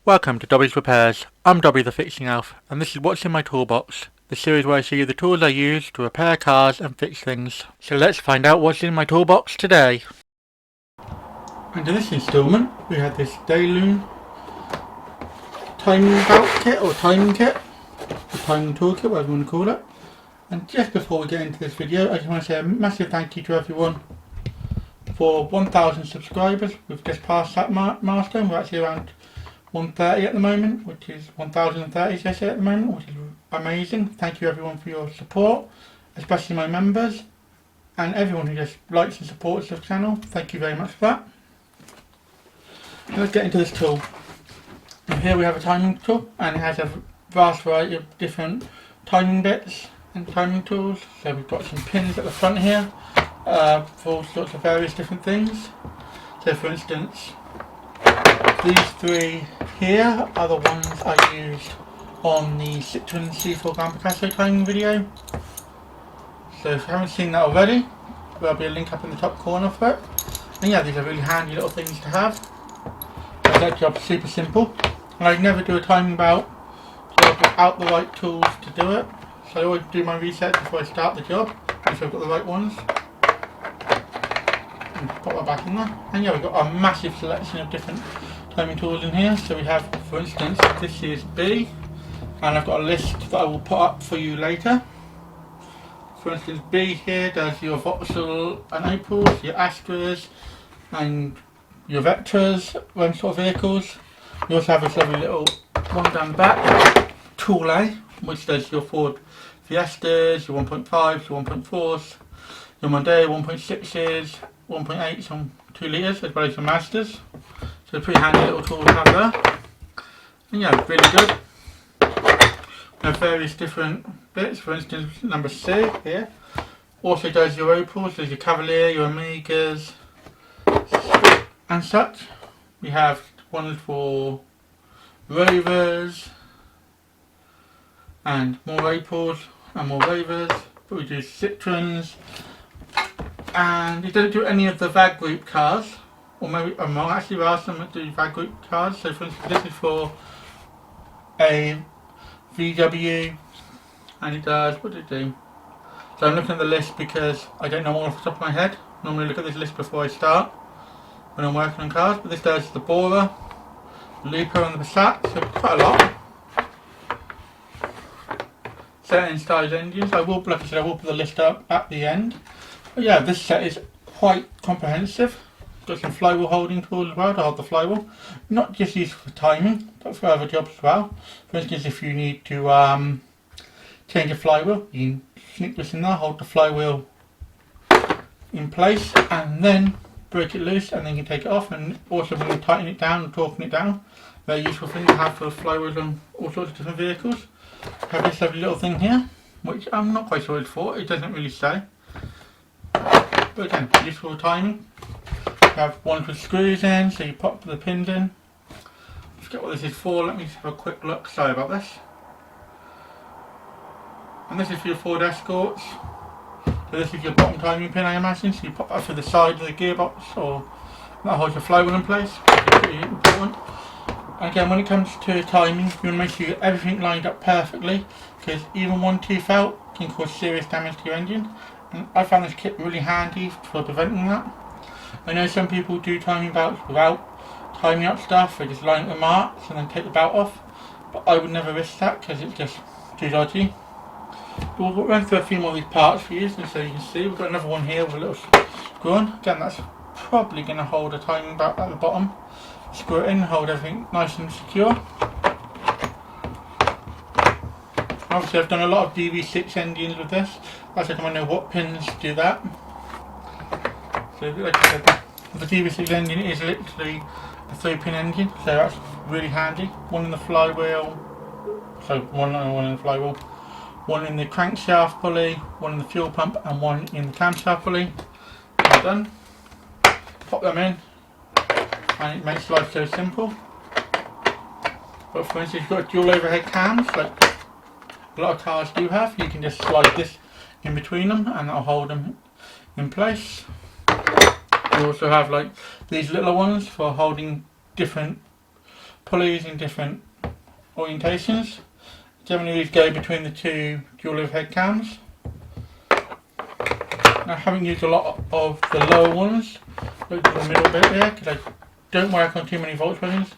Welcome to Dobby Repairs. I'm Dobby the Fixing Elf, and this is what's in my toolbox, the series where I show you the tools I use to repair cars and fix things. So let's find out what's in my toolbox today. And in this instalment, we have this Dayuan Timing Belt Kit, or Timing Kit, the Timing Toolkit, whatever you want to call it. And just before we get into this video, I just want to say a massive thank you to everyone for 1,000 subscribers. We've just passed that milestone. We're actually around 130 at the moment, which is 1,030 should I say at the moment, which is amazing. Thank you everyone for your support, especially my members and everyone who just likes and supports the channel. Thank you very much for that. Let's get into this tool. And here we have a timing tool, and it has a vast variety of different timing bits and timing tools. So we've got some pins at the front here for all sorts of various different things. So for instance, these three here are the ones I used on the Citroën C4 Grand Picasso timing video. So if you haven't seen that already, there'll be a link up in the top corner for it. And yeah, these are really handy little things to have. Make that job super simple. And I'd never do a timing belt without the right tools to do it. So I always do my research before I start the job, if I've got the right ones. And put that back in there. And yeah, we've got a massive selection of different timing tools in here. So we have, for instance, this is B, and I've got a list that I will put up for you later. For instance, B here does your Vauxhall and Opels, your Astras and your Vectras, them sort of vehicles. We also have this lovely little one down the back, Tool A, which does your Ford Fiestas, your 1.5s, your 1.4s, your Mondeo 1.6s, 1.8s and 2 litres, as well as your Mazdas. So pretty handy little tool to have there. And yeah, really good. We have various different bits. For instance, number C here also does your Opels, there's your Cavalier, your Omegas and such. We have ones for Rovers and more Opels and more Rovers. But we do Citroëns, and it doesn't do any of the VAG group cars. Or maybe actually there are some that do VAG group cars. So for instance, this is for a VW, and it does, what does it do? So I'm looking at the list because I don't know all off the top of my head. Normally look at this list before I start when I'm working on cars, but this does the Bora, the Lupo and the Passat, so quite a lot. Certain size engines. I will, like I said, I will put the list up at the end. But yeah, this set is quite comprehensive. Got some flywheel holding tools as well to hold the flywheel. Not just used for timing, but for other jobs as well. For instance, if you need to change a flywheel, you can sneak this in there, hold the flywheel in place, and then break it loose, and then you can take it off. And also when you tighten it down and torquing it down, very useful thing to have for flywheels on all sorts of different vehicles. I have this lovely little thing here, which I'm not quite sure it's for, it doesn't really say. But again, useful for timing. You have ones with screws in, so you pop the pins in. I forget what this is for, let me just have a quick look, sorry about this. And this is for your Ford Escorts. So this is your bottom timing pin, I imagine, so you pop that through the side of the gearbox, or that holds your flywheel in place, which is pretty important. And again, when it comes to timing, you want to make sure you get everything lined up perfectly, because even one tooth out can cause serious damage to your engine. And I found this kit really handy for preventing that. I know some people do timing belts without timing up stuff, they just line up the marks and then take the belt off, but I would never risk that because it's just too dodgy. We'll run through a few more of these parts for you, so you can see. We've got another one here with a little screw on. Again, that's probably going to hold a timing belt at the bottom. Screw it in, hold everything nice and secure. Obviously I've done a lot of DV6 engines with this. That's how I know what pins do that. So like I said, the DV6 engine is literally a 3-pin engine, so that's really handy. One in the flywheel, so one in the flywheel, one in the crankshaft pulley, one in the fuel pump, and one in the camshaft pulley. All done. Pop them in, and it makes life so simple. But for instance, you've got dual overhead cams, like a lot of cars do have. You can just slide this in between them, and that'll hold them in place. You also have like these little ones for holding different pulleys in different orientations. Generally these go between the two dual overhead cams. I haven't used a lot of the lower ones, look at the middle bit here, because I don't work on too many Volkswagens.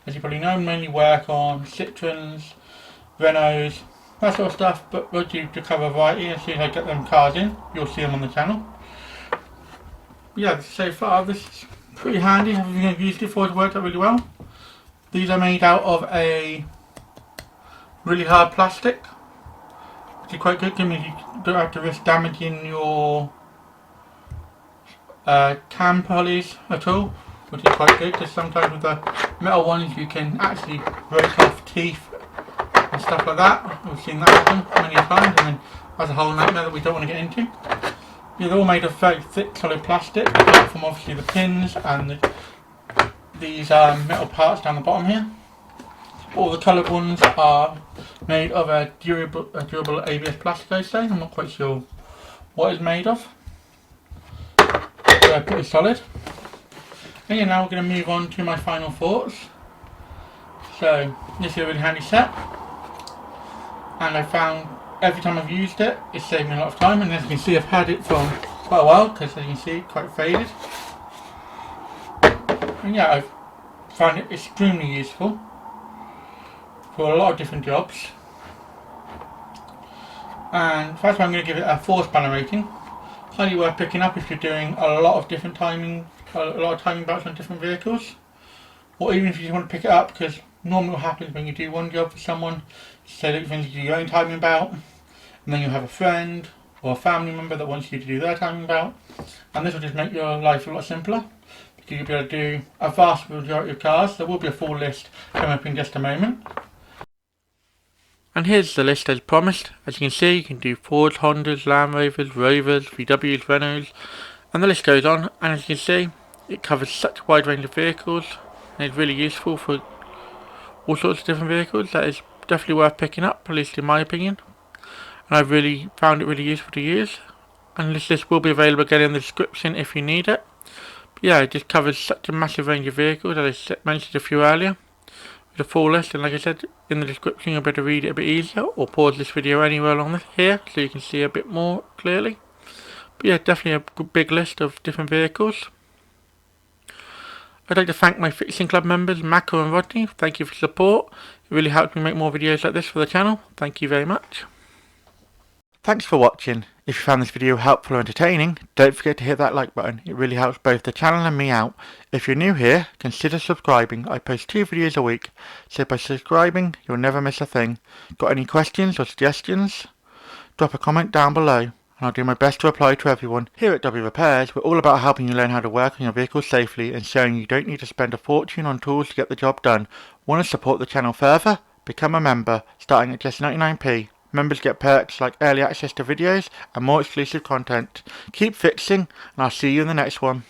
As you probably know, I mainly work on Citroëns, Renaults, that sort of stuff, but we'll do to cover a variety. As soon as I get them cars in, you'll see them on the channel. Yeah, so far this is pretty handy. Everything I've used it for has worked out really well. These are made out of a really hard plastic, which is quite good, because you don't have to risk damaging your cam pulleys at all, which is quite good, because sometimes with the metal ones you can actually break off teeth and stuff like that. We've seen that happen many times, and then that's a whole nightmare that we don't want to get into. Yeah, they're all made of very thick solid plastic, apart from obviously the pins and these metal parts down the bottom here. All the coloured ones are made of a durable ABS plastic, I say. I'm not quite sure what it's made of. They're pretty solid. And yeah, now we're going to move on to my final thoughts. So, this is a really handy set. And I found every time I've used it, it's saved me a lot of time. And as you can see, I've had it for quite a while, because as you can see, it's quite faded. And yeah, I've found it extremely useful for a lot of different jobs. And first I'm going to give it a 4-spanner rating. Highly worth picking up if you're doing a lot of timing belts on different vehicles, or even if you just want to pick it up, because normally what happens when you do one job for someone, say that you do your own timing belt, and then you have a friend or a family member that wants you to do their timing belt, and this will just make your life a lot simpler, because you'll be able to do a vast majority of cars. There will be a full list coming up in just a moment. And here's the list as promised. As you can see, you can do Fords, Hondas, Land Rovers, Rovers, VWs, Renaults, and the list goes on. And as you can see, it covers such a wide range of vehicles, and it's really useful for all sorts of different vehicles. That is definitely worth picking up, at least in my opinion. And I've really found it really useful to use. And this list will be available again in the description if you need it. But yeah, it just covers such a massive range of vehicles, as I mentioned a few earlier. The full list, and like I said in the description, you'll be able to read it a bit easier, or pause this video anywhere along here so you can see a bit more clearly. But yeah, definitely a big list of different vehicles. I'd like to thank my fixing club members Mako and Rodney. Thank you for support. It really helps me make more videos like this for the channel. Thank you very much. Thanks for watching. If you found this video helpful or entertaining, don't forget to hit that like button. It really helps both the channel and me out. If you're new here, consider subscribing. I post 2 videos a week, so by subscribing, you'll never miss a thing. Got any questions or suggestions? Drop a comment down below, and I'll do my best to reply to everyone. Here at Dobby Repairs, we're all about helping you learn how to work on your vehicle safely and showing you don't need to spend a fortune on tools to get the job done. Want to support the channel further? Become a member, starting at just 99p. Members get perks like early access to videos and more exclusive content. Keep fixing, and I'll see you in the next one.